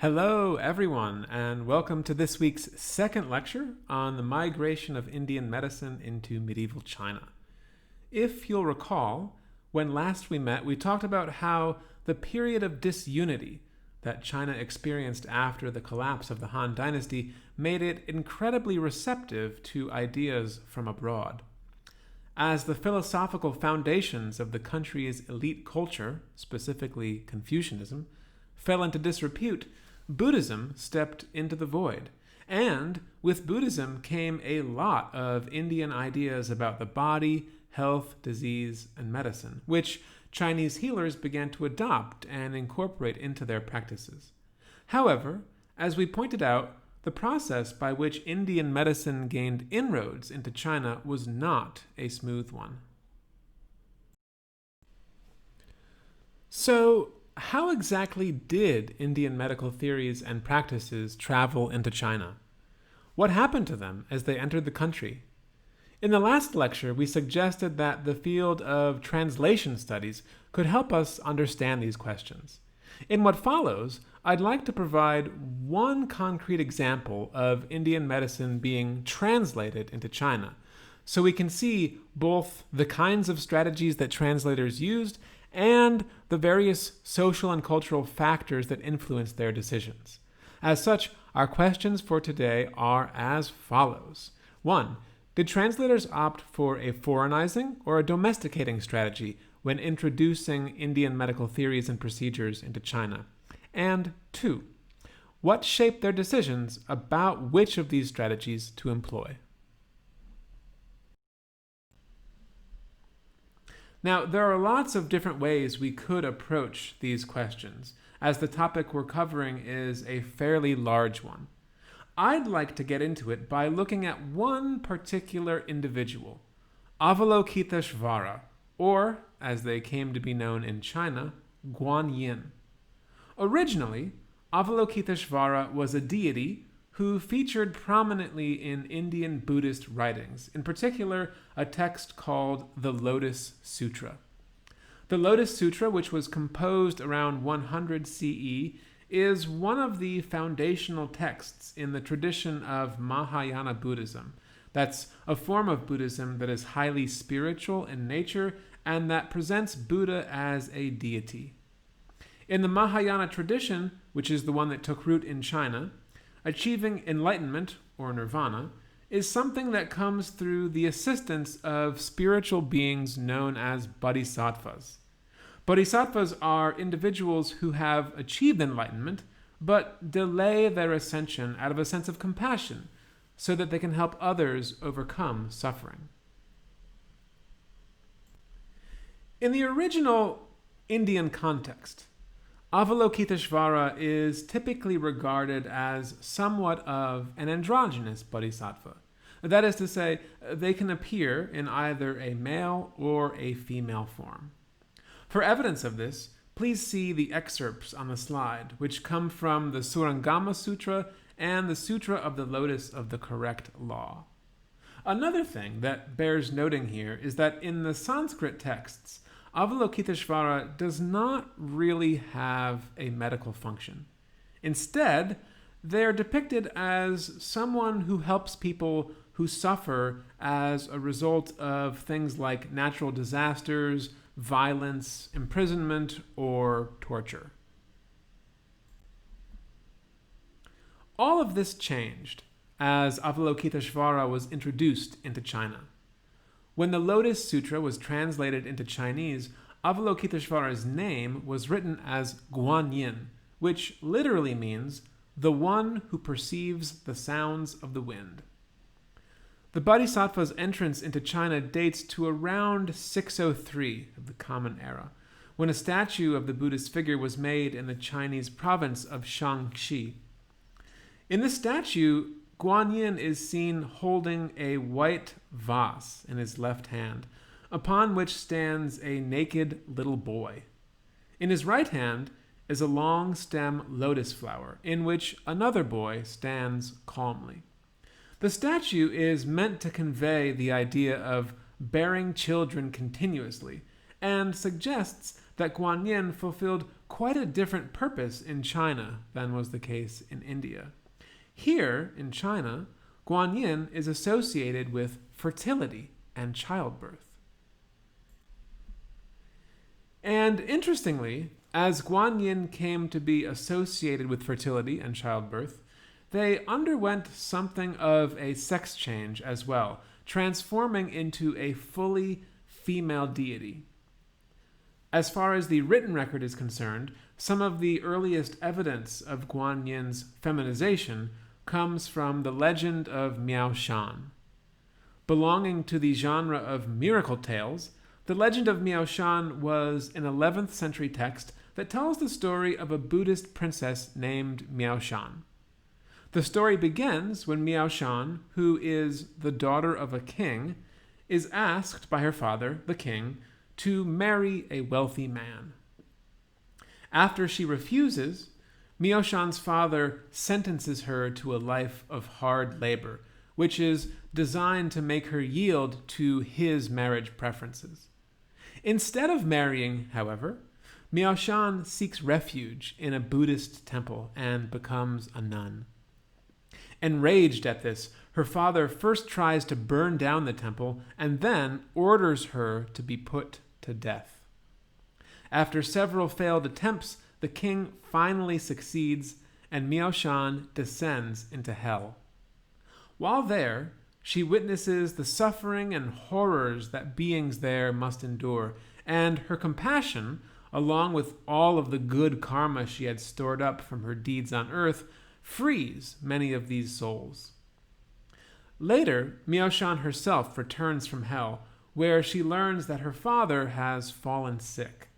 Hello, everyone, and welcome to this week's second lecture on the migration of Indian medicine into medieval China. If you'll recall, when last we met, we talked about how the period of disunity that China experienced after the collapse of the Han Dynasty made it incredibly receptive to ideas from abroad. As the philosophical foundations of the country's elite culture, specifically Confucianism, fell into disrepute, Buddhism stepped into the void. And with Buddhism came a lot of Indian ideas about the body, health, disease, and medicine, which Chinese healers began to adopt and incorporate into their practices. However, as we pointed out, the process by which Indian medicine gained inroads into China was not a smooth one. So, how exactly did Indian medical theories and practices travel into China? What happened to them as they entered the country? In the last lecture, we suggested that the field of translation studies could help us understand these questions. In what follows, I'd like to provide one concrete example of Indian medicine being translated into China, so we can see both the kinds of strategies that translators used and the various social and cultural factors that influence their decisions. As such, our questions for today are as follows. 1. Did translators opt for a foreignizing or a domesticating strategy when introducing Indian medical theories and procedures into China? And 2. What shaped their decisions about which of these strategies to employ? Now, there are lots of different ways we could approach these questions, as the topic we're covering is a fairly large one. I'd like to get into it by looking at one particular individual, Avalokitesvara, or, as they came to be known in China, Guanyin. Originally, Avalokitesvara was a deity who featured prominently in Indian Buddhist writings, in particular a text called the Lotus Sutra. The Lotus Sutra, which was composed around 100 CE, is one of the foundational texts in the tradition of Mahayana Buddhism. That's a form of Buddhism that is highly spiritual in nature and that presents Buddha as a deity. In the Mahayana tradition, which is the one that took root in China, achieving enlightenment, or nirvana, is something that comes through the assistance of spiritual beings known as boddhisattvas. Bodhisattvas are individuals who have achieved enlightenment, but delay their ascension out of a sense of compassion, so that they can help others overcome suffering. In the original Indian context, Avalokitesvara is typically regarded as somewhat of an androgynous bodhisattva. That is to say, they can appear in either a male or a female form. For evidence of this, please see the excerpts on the slide, which come from the Surangama Sutra and the Sutra of the Lotus of the Correct Law. Another thing that bears noting here is that in the Sanskrit texts, Avalokitesvara does not really have a medical function. Instead, they are depicted as someone who helps people who suffer as a result of things like natural disasters, violence, imprisonment, or torture. All of this changed as Avalokitesvara was introduced into China. When the Lotus Sutra was translated into Chinese, Avalokitesvara's name was written as Guanyin, which literally means the one who perceives the sounds of the wind. The Bodhisattva's entrance into China dates to around 603 of the Common Era, when a statue of the Buddhist figure was made in the Chinese province of Shaanxi. In this statue, Guanyin is seen holding a white vase in his left hand, upon which stands a naked little boy. In his right hand is a long stem lotus flower, in which another boy stands calmly. The statue is meant to convey the idea of bearing children continuously, and suggests that Guanyin fulfilled quite a different purpose in China than was the case in India. Here, in China, Guanyin is associated with fertility and childbirth. And interestingly, as Guanyin came to be associated with fertility and childbirth, they underwent something of a sex change as well, transforming into a fully female deity. As far as the written record is concerned, some of the earliest evidence of Guanyin's feminization comes from the legend of Miao Shan. Belonging to the genre of miracle tales, the legend of Miao Shan was an 11th century text that tells the story of a Buddhist princess named Miao Shan. The story begins when Miao Shan, who is the daughter of a king, is asked by her father, the king, to marry a wealthy man. After she refuses, Miao Shan's father sentences her to a life of hard labor, which is designed to make her yield to his marriage preferences. Instead of marrying, however, Miao Shan seeks refuge in a Buddhist temple and becomes a nun. Enraged at this, her father first tries to burn down the temple and then orders her to be put to death. After several failed attempts, the king finally succeeds and Miao Shan descends into hell. While there, she witnesses the suffering and horrors that beings there must endure, and her compassion, along with all of the good karma she had stored up from her deeds on earth, frees many of these souls. Later, Miao Shan herself returns from hell, where she learns that her father has fallen sick.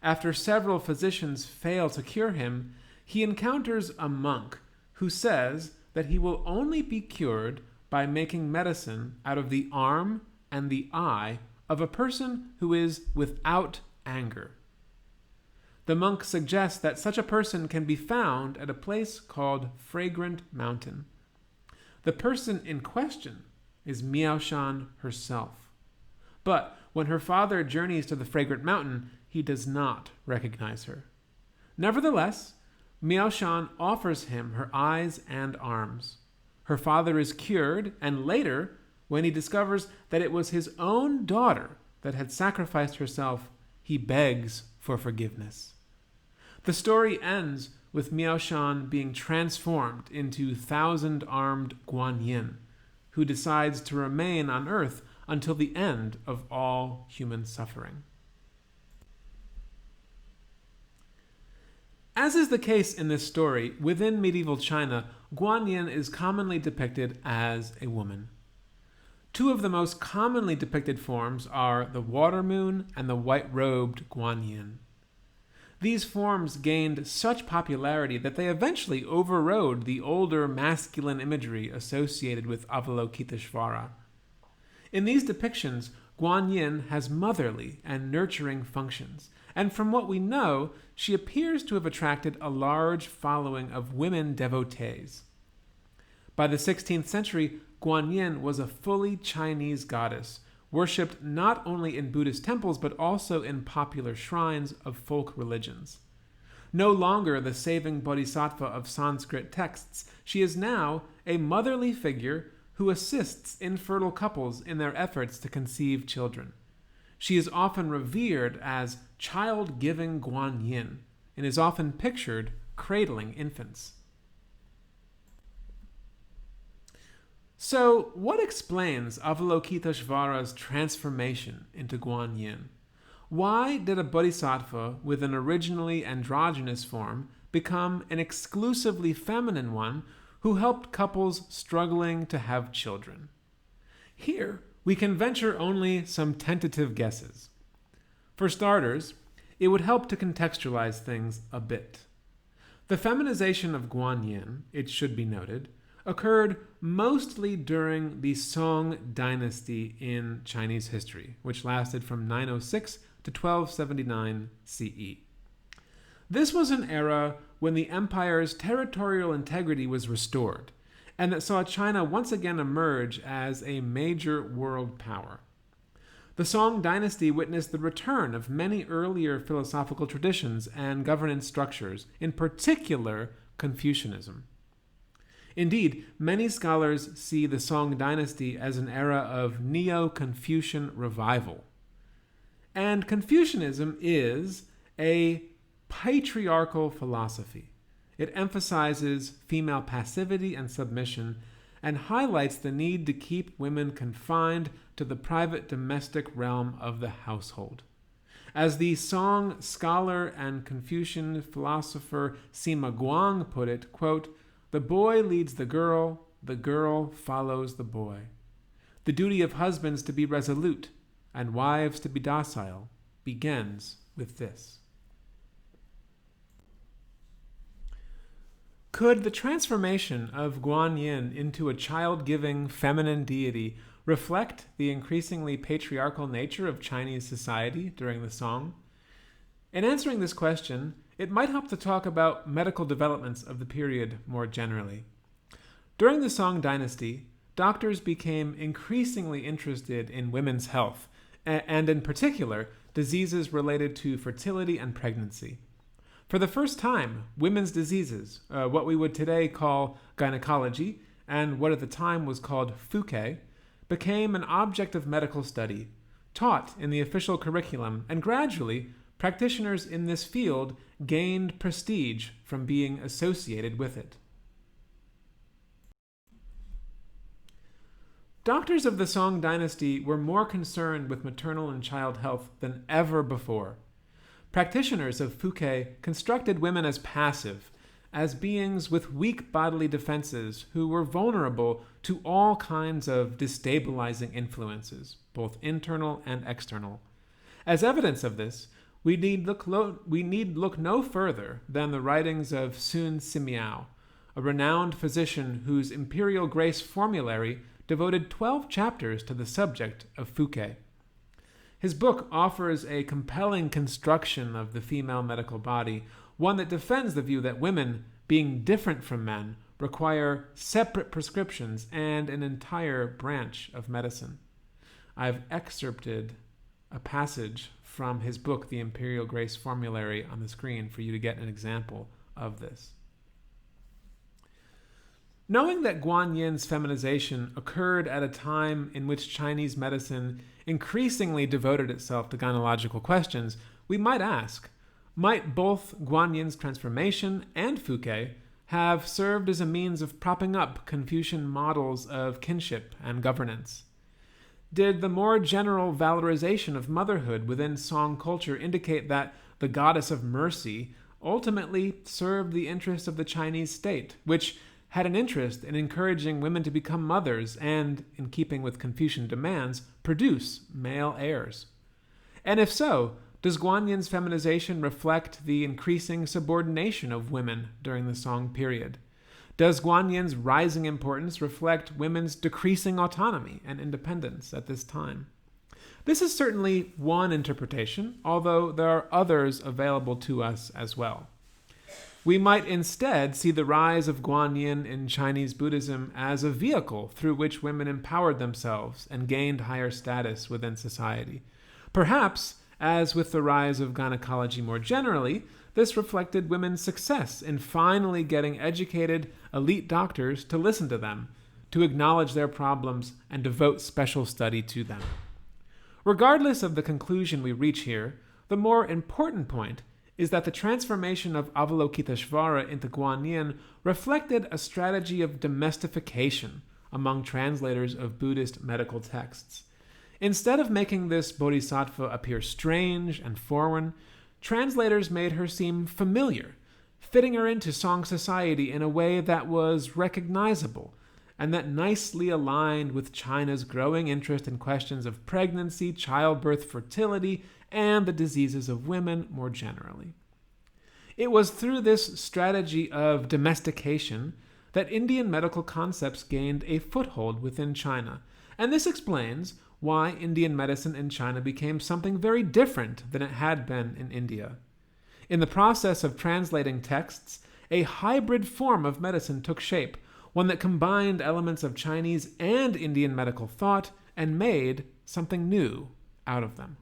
After several physicians fail to cure him, he encounters a monk who says that he will only be cured by making medicine out of the arm and the eye of a person who is without anger. The monk suggests that such a person can be found at a place called Fragrant Mountain. The person in question is Miao Shan herself. But when her father journeys to the Fragrant Mountain, he does not recognize her. Nevertheless, Miao Shan offers him her eyes and arms. Her father is cured, and later, when he discovers that it was his own daughter that had sacrificed herself, he begs for forgiveness. The story ends with Miao Shan being transformed into thousand-armed Guanyin, who decides to remain on Earth until the end of all human suffering. As is the case in this story, within medieval China, Guanyin is commonly depicted as a woman. Two of the most commonly depicted forms are the water moon and the white-robed Guanyin. These forms gained such popularity that they eventually overrode the older masculine imagery associated with Avalokitesvara. In these depictions, Guanyin has motherly and nurturing functions, and from what we know, she appears to have attracted a large following of women devotees. By the 16th century, Guanyin was a fully Chinese goddess, worshipped not only in Buddhist temples but also in popular shrines of folk religions. No longer the saving bodhisattva of Sanskrit texts, she is now a motherly figure who assists infertile couples in their efforts to conceive children. She is often revered as child-giving Guanyin and is often pictured cradling infants. So, what explains Avalokitesvara's transformation into Guanyin? Why did a bodhisattva with an originally androgynous form become an exclusively feminine one who helped couples struggling to have children? Here, we can venture only some tentative guesses. For starters, it would help to contextualize things a bit. The feminization of Guanyin, it should be noted, occurred mostly during the Song dynasty in Chinese history, which lasted from 906 to 1279 CE. This was an era when the empire's territorial integrity was restored, and that saw China once again emerge as a major world power. The Song dynasty witnessed the return of many earlier philosophical traditions and governance structures, in particular Confucianism. Indeed, many scholars see the Song dynasty as an era of Neo-Confucian revival. And Confucianism is a patriarchal philosophy. It emphasizes female passivity and submission and highlights the need to keep women confined to the private domestic realm of the household. As the Song scholar and Confucian philosopher Sima Guang put it, quote, "The boy leads the girl follows the boy. The duty of husbands to be resolute and wives to be docile begins with this." Could the transformation of Guanyin into a child-giving feminine deity reflect the increasingly patriarchal nature of Chinese society during the Song? In answering this question, it might help to talk about medical developments of the period more generally. During the Song dynasty, doctors became increasingly interested in women's health, and in particular, diseases related to fertility and pregnancy. For the first time, women's diseases, what we would today call gynecology, and what at the time was called Fuke, became an object of medical study, taught in the official curriculum, and gradually, practitioners in this field gained prestige from being associated with it. Doctors of the Song dynasty were more concerned with maternal and child health than ever before. Practitioners of Fuke constructed women as passive, as beings with weak bodily defenses who were vulnerable to all kinds of destabilizing influences, both internal and external. As evidence of this, we need look no further than the writings of Sun Simiao, a renowned physician whose Imperial Grace formulary devoted 12 chapters to the subject of Fuke. His book offers a compelling construction of the female medical body, one that defends the view that women, being different from men, require separate prescriptions and an entire branch of medicine. I've excerpted a passage from his book, The Imperial Grace Formulary, on the screen for you to get an example of this. Knowing that Guanyin's feminization occurred at a time in which Chinese medicine increasingly devoted itself to gynecological questions, we might ask, might both Guanyin's transformation and Fuke have served as a means of propping up Confucian models of kinship and governance? Did the more general valorization of motherhood within Song culture indicate that the goddess of mercy ultimately served the interests of the Chinese state, which had an interest in encouraging women to become mothers and, in keeping with Confucian demands, produce male heirs? And if so, does Guanyin's feminization reflect the increasing subordination of women during the Song period? Does Guanyin's rising importance reflect women's decreasing autonomy and independence at this time? This is certainly one interpretation, although there are others available to us as well. We might instead see the rise of Guanyin in Chinese Buddhism as a vehicle through which women empowered themselves and gained higher status within society. Perhaps, as with the rise of gynecology more generally, this reflected women's success in finally getting educated, elite doctors to listen to them, to acknowledge their problems, and devote special study to them. Regardless of the conclusion we reach here, the more important point is that the transformation of Avalokitesvara into Guanyin reflected a strategy of domestication among translators of Buddhist medical texts. Instead of making this bodhisattva appear strange and foreign, translators made her seem familiar, fitting her into Song society in a way that was recognizable and that nicely aligned with China's growing interest in questions of pregnancy, childbirth, fertility, and the diseases of women more generally. It was through this strategy of domestication that Indian medical concepts gained a foothold within China, and this explains why Indian medicine in China became something very different than it had been in India. In the process of translating texts, a hybrid form of medicine took shape, one that combined elements of Chinese and Indian medical thought and made something new out of them.